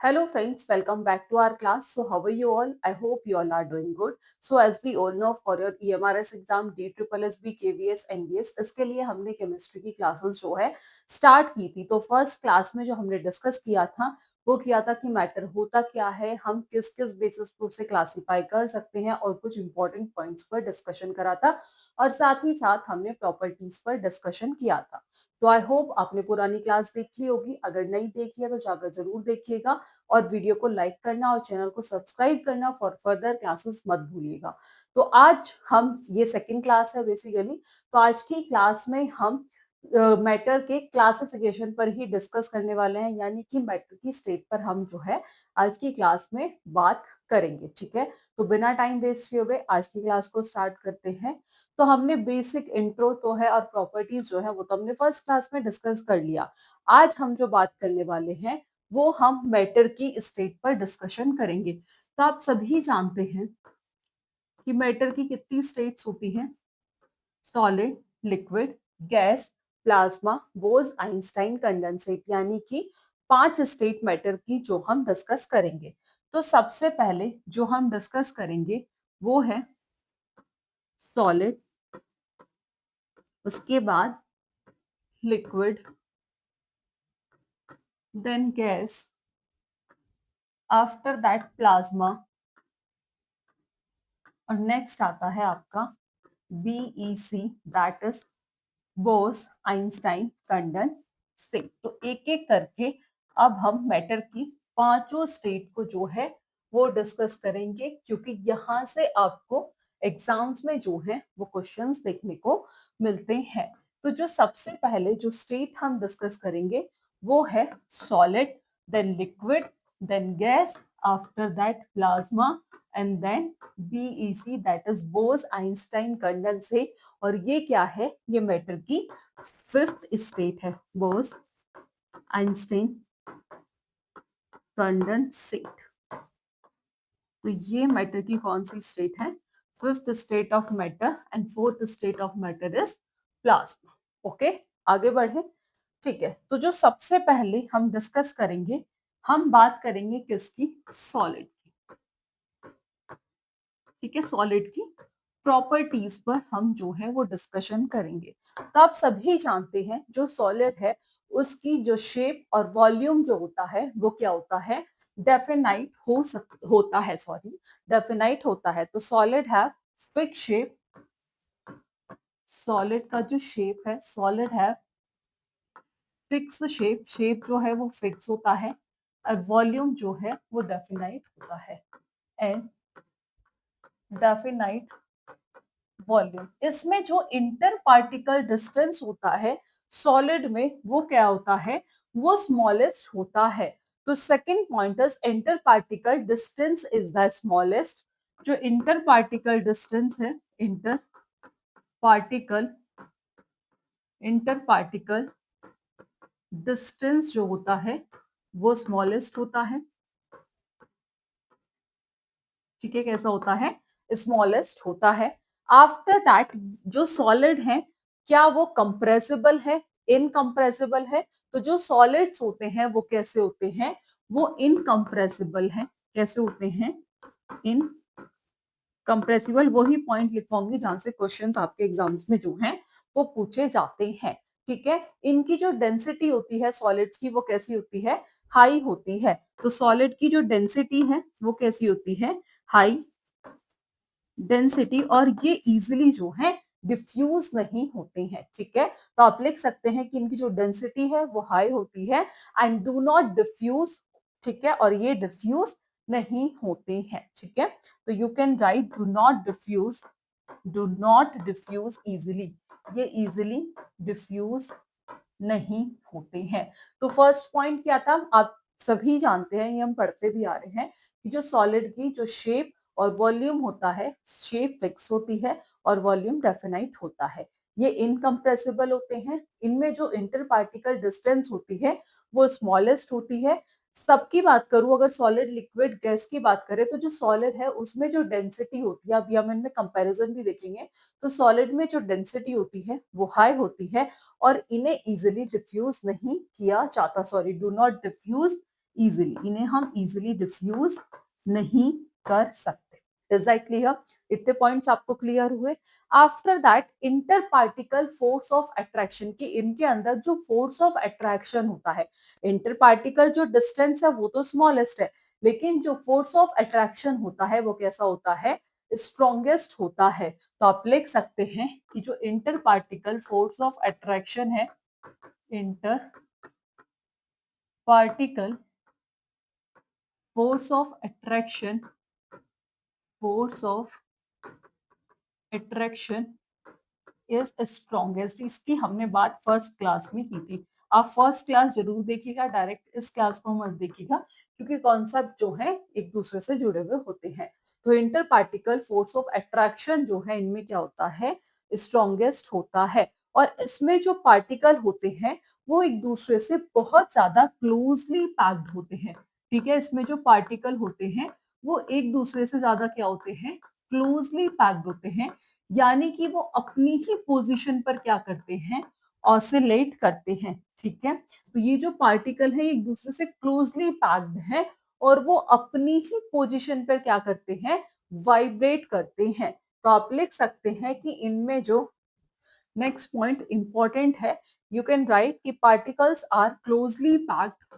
Hello friends, welcome back to our class. So how are you all? I hope you all are doing good. So as we all know for your EMRS exam, DSSB, KVS, NBS, इसके लिए हमने chemistry की classes जो है start की थी. तो first class में जो हमने डिस्कस किया था वो किया था कि मैटर होता क्या है, हम किस किस बेसिस पर उसे क्लासिफाई कर सकते हैं और कुछ इंपॉर्टेंट पॉइंट्स पर डिस्कशन करा था और साथ ही साथ हमने प्रॉपर्टीज पर डिस्कशन किया था. तो आई होप आपने पुरानी क्लास देखी होगी. अगर नहीं देखी है तो जाकर जरूर देखिएगा और वीडियो को लाइक करना और चैनल को सब्सक्राइब करना फॉर फर्दर क्लासेस मत भूलिएगा. तो आज हम ये सेकंड क्लास है बेसिकली. तो आज की क्लास में हम मैटर के क्लासिफिकेशन पर ही डिस्कस करने वाले हैं, यानी कि मैटर की स्टेट पर हम जो है आज की क्लास में बात करेंगे. ठीक है, तो बिना टाइम वेस्ट किए हुए आज की क्लास को स्टार्ट करते हैं. तो हमने बेसिक इंट्रो तो है और प्रॉपर्टीज जो है वो तो हमने फर्स्ट क्लास में डिस्कस कर लिया. आज हम जो बात करने वाले हैं वो हम मैटर की स्टेट पर डिस्कशन करेंगे. तो आप सभी जानते हैं कि मैटर की कितनी स्टेट्स होती हैं? सॉलिड, लिक्विड, गैस, प्लाज्मा, बोज आइंस्टाइन कंडेंसेट, यानी कि 5 स्टेट मैटर की जो हम डिस्कस करेंगे. तो सबसे पहले जो हम डिस्कस करेंगे वो है सॉलिड, उसके बाद liquid, then gas, after that plasma और नेक्स्ट आता है आपका BEC, that is Bose Einstein condensate. तो एक एक करके अब हम मैटर की पांचों स्टेट को जो है वो डिस्कस करेंगे, क्योंकि यहाँ से आपको एग्जाम्स में जो है वो क्वेश्चंस देखने को मिलते हैं. तो जो सबसे पहले जो स्टेट हम डिस्कस करेंगे वो है solid, then liquid, then gas, after that plasma and then BEC, that is Bose Einstein condensate. और ये क्या है? ये मैटर की फिफ्थ स्टेट है, बोस आइंस्टाइन कंडेंसेट. तो ये मैटर की कौन सी स्टेट है? Fifth state of matter. And fourth state of matter is plasma. Okay, आगे बढ़े. ठीक है, तो जो सबसे पहले हम डिस्कस करेंगे, हम बात करेंगे किसकी? सॉलिड की. ठीक है, सॉलिड की प्रॉपर्टीज पर हम जो है वो डिस्कशन करेंगे. तो आप सभी जानते हैं जो सॉलिड है उसकी जो शेप और वॉल्यूम जो होता है वो क्या होता है? डेफिनाइट होता है, सॉरी, डेफिनाइट होता है. तो सॉलिड है फिक्स शेप. सॉलिड का जो शेप है, सॉलिड है फिक्स शेप. शेप जो है वो फिक्स होता है और वॉल्यूम जो है वो डेफिनाइट होता है. एंड डेफिनाइट वॉल्यूम, इसमें जो इंटर पार्टिकल डिस्टेंस होता है सॉलिड में वो क्या होता है? वो स्मॉलेस्ट होता है. तो second point is inter particle distance is the smallest. जो इंटर पार्टिकल डिस्टेंस है, पार्टिकल इंटर पार्टिकल डिस्टेंस जो होता है वो स्मॉलेस्ट होता है. ठीक है, कैसा होता है? स्मॉलेस्ट होता है. आफ्टर दैट जो सॉलिड है क्या वो कंप्रेसिबल है? इनकंप्रेसिबल है? तो जो सॉलिड्स होते हैं वो कैसे होते हैं? वो इनकंप्रेसिबल है. कैसे होते हैं? इन कंप्रेसिबल. वही पॉइंट लिखवाऊंगी जहां से क्वेश्चंस आपके एग्जाम्स में जो हैं वो पूछे जाते हैं. ठीक है, इनकी जो डेंसिटी होती है सॉलिड्स की वो कैसी होती है? हाई होती है. तो सॉलिड की जो डेंसिटी है वो कैसी होती है? High density. और ये इजिली जो है डिफ्यूज नहीं होते हैं. ठीक है, तो आप लिख सकते हैं कि इनकी जो डेंसिटी है वो हाई होती है एंड डू नॉट डिफ्यूज. ठीक है, और ये डिफ्यूज नहीं होते हैं. ठीक है, तो you can write do not diffuse easily. ये इजिली डिफ्यूज नहीं होते हैं. तो फर्स्ट पॉइंट क्या था? आप सभी जानते हैं, ये हम पढ़ते भी आ रहे हैं कि जो सॉलिड की जो शेप और वॉल्यूम होता है, शेप फिक्स होती है और वॉल्यूम डेफिनाइट होता है. ये इनकंप्रेसिबल होते हैं. इनमें जो इंटर पार्टिकल डिस्टेंस होती है वो स्मॉलेस्ट होती है. सबकी बात करूं, अगर सॉलिड, लिक्विड, गैस की बात करें तो जो सॉलिड है उसमें जो डेंसिटी होती है, अभी हम इनमें कंपैरिजन भी देखेंगे, तो सॉलिड में जो डेंसिटी होती है वो हाई होती है और इन्हें इजिली डिफ्यूज नहीं किया जाता. Sorry, do not diffuse easily, इन्हें हम इजिली डिफ्यूज नहीं कर सकते। Is that clear? इतने पॉइंट्स आपको क्लियर हुए? After that inter particle force of attraction, की इनके अंदर जो फोर्स ऑफ अट्रैक्शन होता है, इंटर पार्टिकल जो डिस्टेंस है वो तो स्मॉलेस्ट है, लेकिन जो फोर्स ऑफ अट्रैक्शन होता है वो कैसा होता है? स्ट्रॉन्गेस्ट होता है। तो आप लिख सकते हैं कि जो inter particle force of attraction है, inter particle force of attraction, force of attraction is strongest. इसकी हमने बात फर्स्ट क्लास में की थी। आप फर्स्ट क्लास जरूर देखिएगा, डायरेक्ट इस क्लास को मत देखिएगा, क्योंकि कॉन्सेप्ट जो है एक दूसरे से जुड़े हुए होते हैं। तो इंटर पार्टिकल फोर्स ऑफ अट्रैक्शन जो है इनमें क्या होता है? स्ट्रॉन्गेस्ट होता है। और इसमें जो पार्टिकल होते हैं वो एक दूसरे से बहुत ज्यादा क्लोजली पैक्ड होते हैं। ठीक है, इसमें जो पार्टिकल होते हैं वो एक दूसरे से ज्यादा क्या होते हैं? क्लोजली पैक्ड होते हैं, यानी कि वो अपनी ही पोजीशन पर क्या करते हैं? ऑसिलेट करते हैं। ठीक है, तो ये जो पार्टिकल है एक दूसरे से क्लोजली पैक्ड है और वो अपनी ही पोजीशन पर क्या करते हैं? वाइब्रेट करते हैं। तो आप लिख सकते हैं कि इनमें जो नेक्स्ट पॉइंट इंपॉर्टेंट है, यू कैन राइट कि particles are closely packed,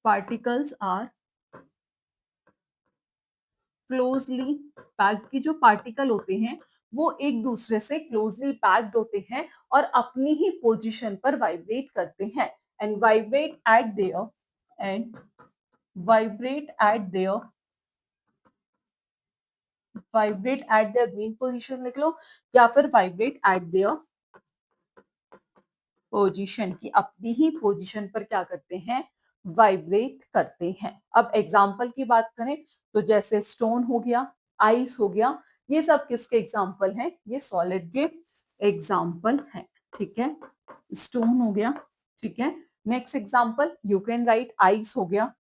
particles are closely packed, की जो पार्टिकल होते हैं वो एक दूसरे से क्लोजली पैक्ड होते हैं और अपनी ही पोजीशन पर वाइब्रेट करते हैं। And vibrate eight there, and vibrate eight there, vibrate eight their main position लिख लो, या फिर वाइब्रेट एट देयर पोजीशन, की अपनी ही पोजीशन पर क्या करते हैं? वाइब्रेट करते हैं। अब एग्जाम्पल की बात करें तो जैसे स्टोन हो गया, आइस हो गया, ये सब किसके एग्जाम्पल हैं? ये सॉलिड के एग्जाम्पल हैं। ठीक है, स्टोन हो गया। ठीक है, next example you can right ice हो गया।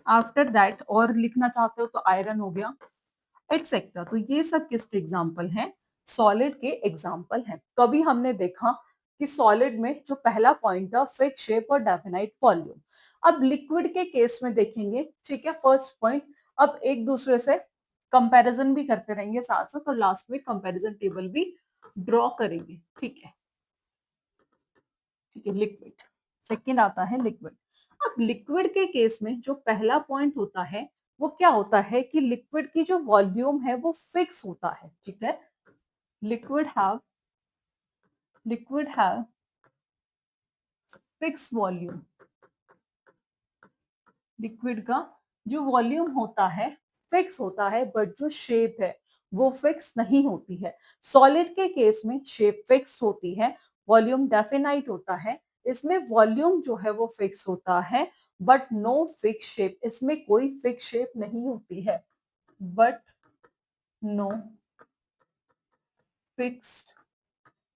आफ्टर दैट और लिखना चाहते हो तो आयरन हो गया, एटसेट्रा। तो ये सब किसके एग्जाम्पल हैं? सॉलिड के एग्जाम्पल हैं। तो अभी हमने देखा कि सॉलिड में जो पहला पॉइंट था फिक्स शेप और डेफिनाइट वॉल्यूम। अब लिक्विड के केस में देखेंगे। ठीक है, फर्स्ट पॉइंट, अब एक दूसरे से कंपैरिजन भी करते रहेंगे साथ साथ, और लास्ट में कंपैरिजन टेबल भी ड्रॉ करेंगे। ठीक है, ठीक है, लिक्विड सेकंड आता है लिक्विड। अब लिक्विड के केस में जो पहला पॉइंट होता है वो क्या होता है कि लिक्विड की जो वॉल्यूम है वो फिक्स होता है। ठीक है, liquid have, liquid have fix volume. Liquid का जो वॉल्यूम होता है फिक्स होता है, बट जो शेप है वो फिक्स नहीं होती है। सॉलिड के केस में शेप फिक्स होती है, वॉल्यूम डेफिनाइट होता है। इसमें वॉल्यूम जो है वो फिक्स होता है बट नो फिक्स शेप, इसमें कोई फिक्स शेप नहीं होती है, बट नो फिक्स्ड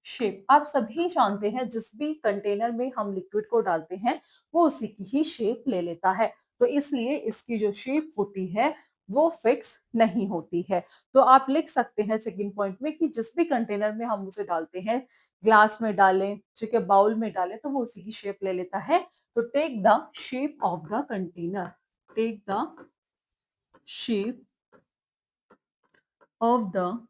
शेप। आप सभी जानते हैं जिस भी कंटेनर में हम लिक्विड को डालते हैं वो उसी की ही शेप ले लेता है, तो इसलिए इसकी जो शेप होती है वो फिक्स नहीं होती है। तो आप लिख सकते हैं सेकंड पॉइंट में कि जिस भी कंटेनर में हम उसे डालते हैं, ग्लास में डालें, ठीक है, बाउल में डालें, तो वो उसी की शेप ले लेता है। तो take the shape of the container, take the shape of the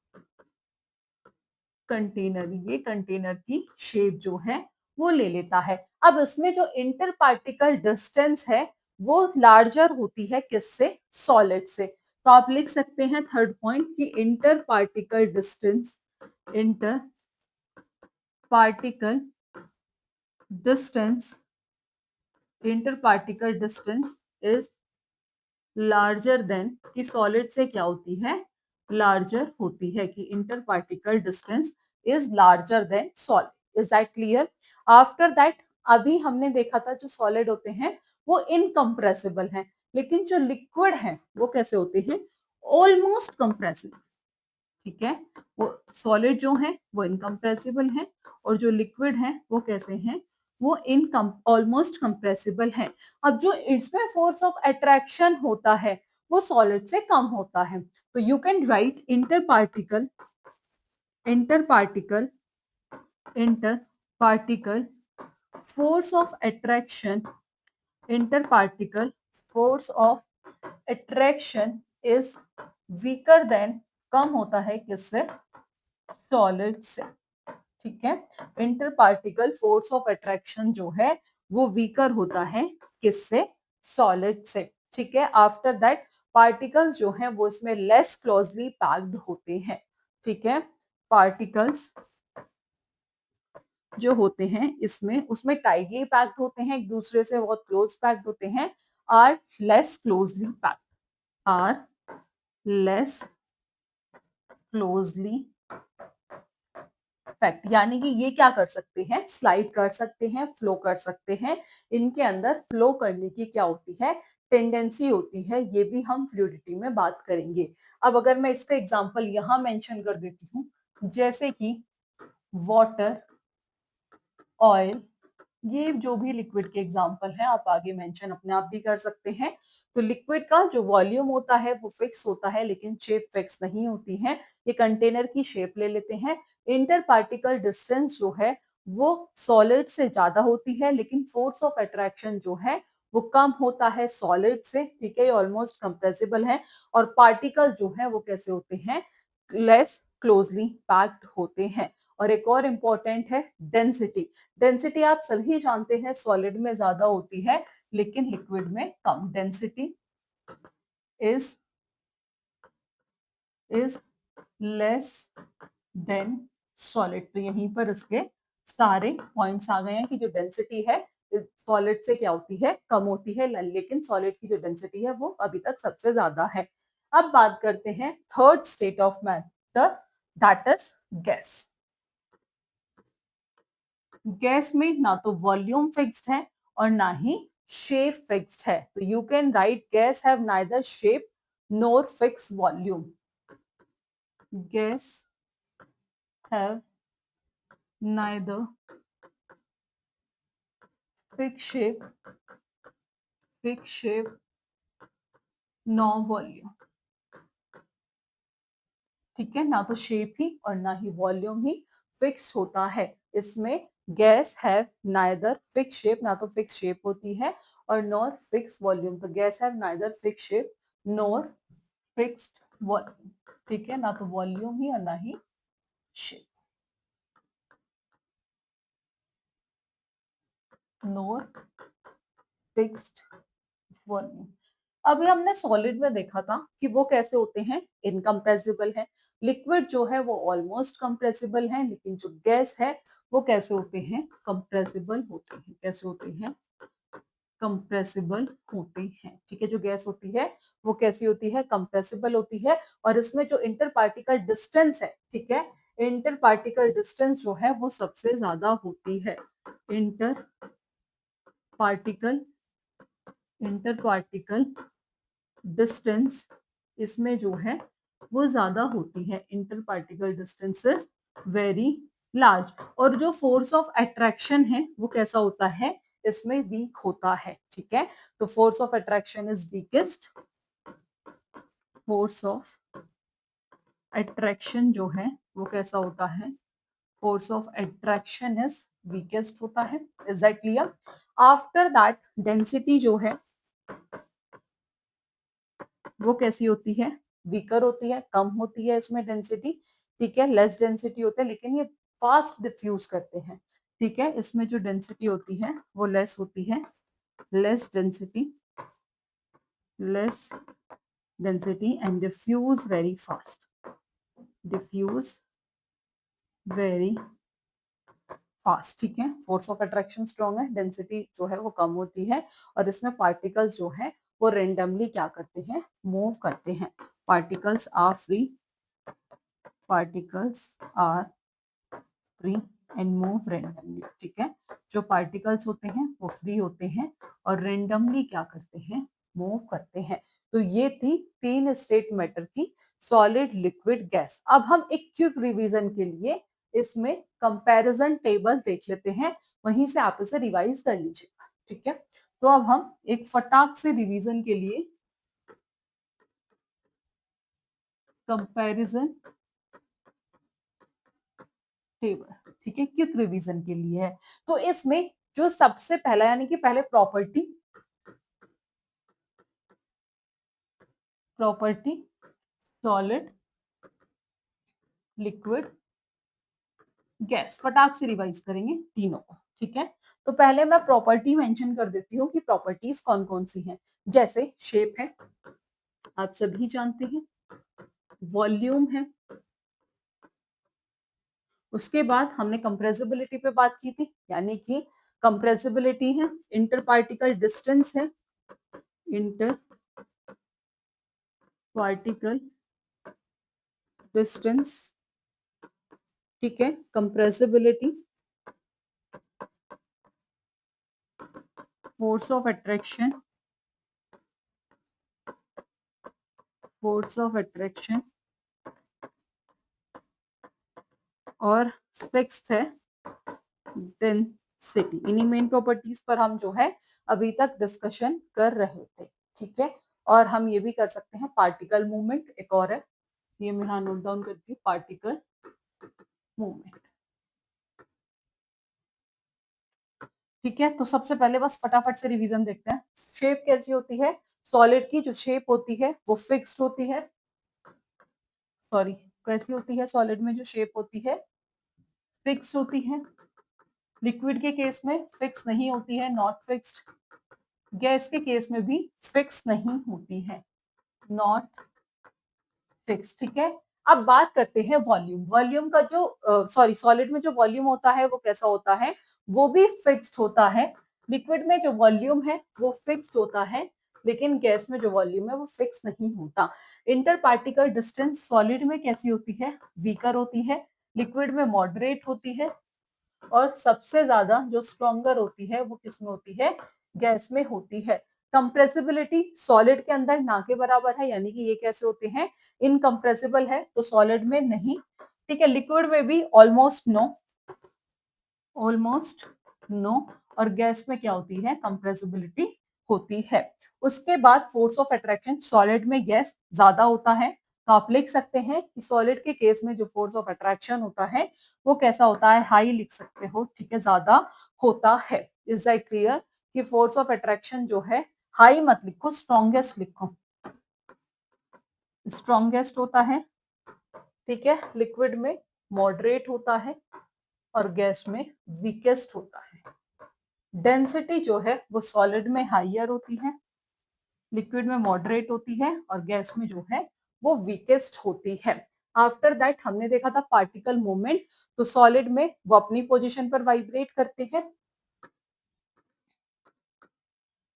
container, ये कंटेनर की शेप जो है वो ले लेता है। अब इसमें जो इंटर पार्टिकल डिस्टेंस है वो लार्जर होती है किससे? सॉलिड से। तो आप लिख सकते हैं थर्ड पॉइंट कि inter particle distance, inter particle distance, inter particle distance is larger than, कि सॉलिड से क्या होती है? लार्जर होती है, कि inter particle distance is larger than solid. Is that clear? After that अभी हमने देखा था जो सॉलिड होते हैं वो इनकम्प्रेसिबल हैं, लेकिन जो लिक्विड है वो कैसे होते हैं? Almost compressible. ठीक है, वो सॉलिड जो है वो इनकम्प्रेसिबल है और जो लिक्विड है वो कैसे हैं? वो इनकम ऑलमोस्ट कंप्रेसिबल है। अब जो इसमें फोर्स ऑफ अट्रैक्शन होता है वो सॉलिड से कम होता है। तो you can write inter particle, inter particle, inter particle force of attraction, inter particle force of attraction is weaker than, कम होता है किससे? सॉलिड से। ठीक है, इंटर पार्टिकल फोर्स ऑफ अट्रैक्शन जो है वो वीकर होता है किससे? सॉलिड से। ठीक है, आफ्टर दैट पार्टिकल्स जो हैं वो इसमें लेस क्लोजली पैक्ड होते हैं। ठीक है, पार्टिकल्स जो होते हैं इसमें उसमें टाइटली पैक्ड होते हैं, एक दूसरे से बहुत क्लोज पैक्ड होते हैं, are less closely packed, are less closely packed. यानी कि ये क्या कर सकते हैं? स्लाइड कर सकते हैं, फ्लो कर सकते हैं। इनके अंदर फ्लो करने की क्या होती है? टेंडेंसी होती है। ये भी हम फ्लूइडिटी में बात करेंगे। अब अगर मैं इसका एग्जांपल यहां मेंशन कर देती हूँ, जैसे कि वाटर, ऑयल, ये जो भी लिक्विड के एग्जांपल हैं आप आगे मेंशन अपने आप भी कर सकते हैं। तो लिक्विड का जो वॉल्यूम होता है वो फिक्स होता है, लेकिन शेप फिक्स नहीं होती है। ये कंटेनर की शेप ले लेते हैं। इंटर पार्टिकल डिस्टेंस जो है वो सॉलिड से ज्यादा होती है, लेकिन फोर्स ऑफ अट्रैक्शन जो है वो कम होता है सॉलिड से। ठीक है, ये ऑलमोस्ट कंप्रेसिबल है। और पार्टिकल जो है वो कैसे होते हैं? लेस क्लोजली पैक्ड होते हैं। और एक और इंपॉर्टेंट है डेंसिटी। डेंसिटी आप सभी जानते हैं सॉलिड में ज्यादा होती है, लेकिन लिक्विड में कम। Density is is less than solid. तो यहीं पर इसके सारे पॉइंट्स आ गए हैं कि जो डेंसिटी है सॉलिड से क्या होती है? कम होती है, लेकिन सॉलिड की जो डेंसिटी है वो अभी तक सबसे ज्यादा है। अब बात करते हैं third state of matter, that is gas. Gas में ना तो वॉल्यूम फिक्स्ड है और ना ही शेप फिक्स्ड है। तो you can write gas have neither shape nor fix volume. Gas have neither fix shape, no volume. ठीक है, ना तो शेप ही और ना ही वॉल्यूम ही फिक्स होता है इसमें। Gas have neither fix shape, ना तो फिक्स शेप होती है और नॉर फिक्स वॉल्यूम। तो gas have neither fix shape nor fixed volume. ठीक है, ना तो वॉल्यूम ही और ना ही शेप, नॉर फिक्स्ड वॉल्यूम। अभी हमने सॉलिड में देखा था कि वो कैसे होते हैं? इनकम्प्रेसिबल है। लिक्विड जो है वो ऑलमोस्ट कंप्रेसिबल है, लेकिन जो गैस है वो कैसे होते हैं? कंप्रेसिबल होते हैं। कैसे होते हैं? कंप्रेसिबल होते हैं। ठीक है, जो गैस होती है वो कैसी होती है? कंप्रेसिबल होती है। और इसमें जो इंटर पार्टिकल डिस्टेंस है, ठीक है, इंटर पार्टिकल डिस्टेंस जो है वो सबसे ज्यादा होती है। Inter particle inter particle distance इसमें जो है वो ज्यादा होती है। Inter particle distance is very large. और जो फोर्स ऑफ अट्रैक्शन है वो कैसा होता है? इसमें वीक होता है। ठीक है, तो force of attraction is weakest. Force of अट्रैक्शन जो है वो कैसा होता है? Force of attraction is weakest होता है। Is that clear? After that density जो है वो कैसी होती है? वीकर होती है, कम होती है इसमें डेंसिटी। ठीक है, लेस डेंसिटी होता है, लेकिन ये फास्ट डिफ्यूज करते हैं। ठीक है, इसमें जो डेंसिटी होती है वो लेस होती है। Less density, less density and diffuse very fast. Diffuse very fast. ठीक है, फोर्स ऑफ अट्रैक्शन स्ट्रॉन्ग है, डेंसिटी जो है वो कम होती है। और इसमें पार्टिकल्स जो है वो रेंडमली क्या करते हैं? मूव करते हैं। Particles are free, particles are free and move randomly. ठीक है, जो पार्टिकल्स होते हैं वो फ्री होते हैं और रेंडमली क्या करते हैं? मूव करते हैं। तो ये थी तीन स्टेट मैटर की, सॉलिड, लिक्विड, गैस। अब हम एक क्विक रिवीजन के लिए इसमें कंपैरिजन टेबल देख लेते हैं, वहीं से आप इसे रिवाइज कर लीजिएगा। ठीक है, तो अब हम एक फटाक से रिवीजन के लिए कंपैरिजन टेबल, ठीक है, क्विक रिवीजन के लिए है। तो इसमें जो सबसे पहला यानी कि पहले प्रॉपर्टी सॉलिड, लिक्विड, गैस, फटाक से रिवाइज करेंगे तीनों को, ठीक है। तो पहले मैं प्रॉपर्टी मेंशन कर देती हूँ कि प्रॉपर्टीज कौन कौन सी हैं। जैसे शेप है, आप सभी जानते हैं, वॉल्यूम है, उसके बाद हमने कंप्रेसिबिलिटी पे बात की थी, यानी कि कंप्रेसिबिलिटी है, इंटर पार्टिकल डिस्टेंस है, इंटर पार्टिकल डिस्टेंस, ठीक है, कंप्रेसिबिलिटी, फोर्स ऑफ अट्रैक्शन, और सिक्स्थ है डेंसिटी। इन्हीं मेन प्रॉपर्टीज पर हम जो है अभी तक डिस्कशन कर रहे थे, ठीक है। और हम ये भी कर सकते हैं पार्टिकल मूवमेंट, एक और है, ये मैं यहाँ नोट डाउन करती हूँ, पार्टिकल मूवमेंट, ठीक है। तो सबसे पहले बस फटाफट से रिवीजन देखते हैं। शेप कैसी होती है, सॉलिड की जो शेप होती है वो फिक्स्ड होती है, सॉरी, कैसी होती है, सॉलिड में जो शेप होती है फिक्स होती है। लिक्विड के केस में फिक्स नहीं होती है, नॉट फिक्स्ड। गैस के केस में भी फिक्स नहीं होती है, नॉट फिक्स, ठीक है। अब बात करते हैं वॉल्यूम। वॉल्यूम का जो सॉरी सॉलिड में जो वॉल्यूम होता है वो कैसा होता है, वो भी फिक्स्ड होता है। लिक्विड में जो वॉल्यूम है वो फिक्स्ड होता है, लेकिन गैस में जो वॉल्यूम है वो फिक्स नहीं होता। इंटर पार्टिकल डिस्टेंस सॉलिड में कैसी होती है, वीकर होती है, लिक्विड में मॉडरेट होती है, और सबसे ज्यादा जो स्ट्रॉन्गर होती है वो किसमें होती है, गैस में होती है। कंप्रेसिबिलिटी सॉलिड के अंदर ना के बराबर है, यानी कि ये कैसे होते हैं, इनकम्प्रेसिबल है, तो सॉलिड में नहीं, ठीक है। लिक्विड में भी ऑलमोस्ट नो, और गैस में क्या होती है, कंप्रेसिबिलिटी होती है। उसके बाद फोर्स ऑफ अट्रैक्शन, सॉलिड में गैस ज्यादा होता है, तो आप लिख सकते हैं कि सॉलिड के केस में जो फोर्स ऑफ अट्रैक्शन होता है वो कैसा होता है, हाई लिख सकते हो, ठीक है, ज्यादा होता है। इज दैट क्लियर कि फोर्स ऑफ अट्रैक्शन जो है, हाई मत लिखो, स्ट्रॉन्गेस्ट लिखो, स्ट्रॉन्गेस्ट होता है, ठीक है। लिक्विड में मॉडरेट होता है और गैस में वीकेस्ट होता है। डेंसिटी जो है वो सॉलिड में हाइयर होती है, लिक्विड में मॉडरेट होती है, और गैस में जो है वो वीकेस्ट होती है। आफ्टर दैट हमने देखा था पार्टिकल मूवमेंट, तो सॉलिड में वो अपनी पोजीशन पर वाइब्रेट करते हैं,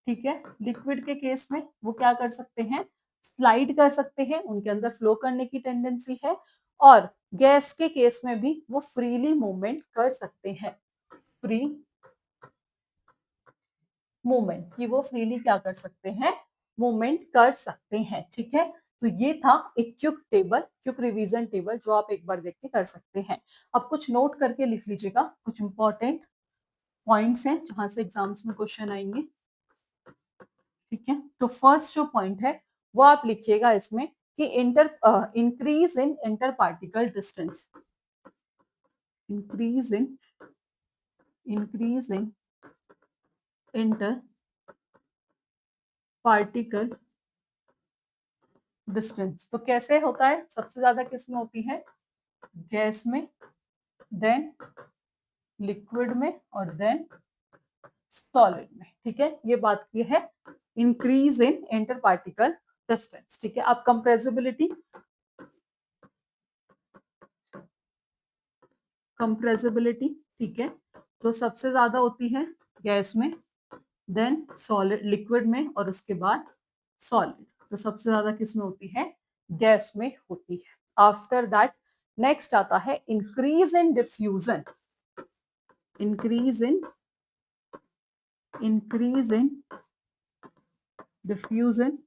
ठीक है। लिक्विड के केस में वो क्या कर सकते हैं, स्लाइड कर सकते हैं, उनके अंदर फ्लो करने की टेंडेंसी है, और गैस के केस में भी वो फ्रीली मूवमेंट कर सकते हैं, फ्री मूवमेंट, कि वो फ्रीली क्या कर सकते हैं, मूवमेंट कर सकते हैं, ठीक है। तो ये था एक quick table, quick revision table, जो आप एक बार देख के कर सकते हैं। अब कुछ नोट करके लिख लीजिएगा, कुछ इंपॉर्टेंट पॉइंट्स हैं जहां से एग्जाम्स में क्वेश्चन आएंगे, ठीक है। तो फर्स्ट जो पॉइंट है वो आप लिखिएगा इसमें कि increase in inter particle distance, increase in inter particle distance. तो कैसे होता है, सबसे ज्यादा किस में होती है, गैस में, देन लिक्विड में, और देन सॉलिड में, ठीक है। ये बात की है increase in inter particle distance, ठीक है। अब कंप्रेसिबिलिटी, ठीक है, तो सबसे ज्यादा होती है गैस में, देन सॉलिड, लिक्विड में, और उसके बाद सॉलिड। तो सबसे ज्यादा किस में होती है, गैस में होती है। आफ्टर दैट नेक्स्ट आता है increase in diffusion, increase in diffusion.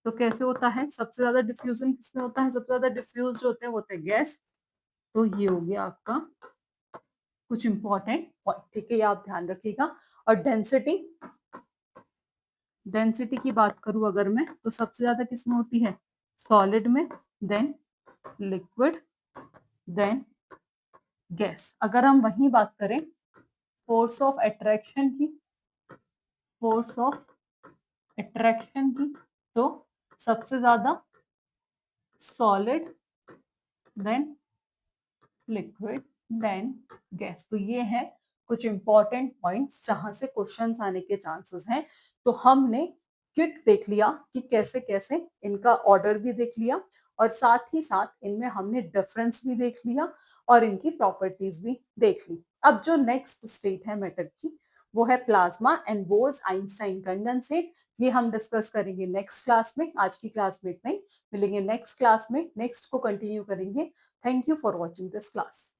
तो कैसे होता है, सबसे ज्यादा डिफ्यूजन किसमें होता है, सबसे ज्यादा डिफ्यूज जो होते हैं वो होते हैं गैस। तो ये हो गया आपका कुछ इंपॉर्टेंट पॉइंट, ठीक है, ये आप ध्यान रखिएगा। और डेंसिटी की बात करूं अगर मैं, तो सबसे ज्यादा किसमें होती है, सॉलिड में, देन लिक्विड, देन गैस। अगर हम वही बात करें फोर्स ऑफ अट्रैक्शन की, फोर्स ऑफ अट्रैक्शन की, तो सबसे ज्यादा solid, then liquid, then gas. तो ये है कुछ इंपॉर्टेंट पॉइंट्स जहां से क्वेश्चंस आने के चांसेस हैं। तो हमने क्विक देख लिया कि कैसे कैसे इनका ऑर्डर भी देख लिया, और साथ ही साथ इनमें हमने डिफरेंस भी देख लिया और इनकी प्रॉपर्टीज भी देख ली। अब जो नेक्स्ट स्टेट है मैटर की, वो है plasma and Bose Einstein condensate. ये हम डिस्कस करेंगे नेक्स्ट क्लास में। आज की क्लास में इतना ही, मिलेंगे नेक्स्ट क्लास में, नेक्स्ट को कंटिन्यू करेंगे। Thank you for watching this class.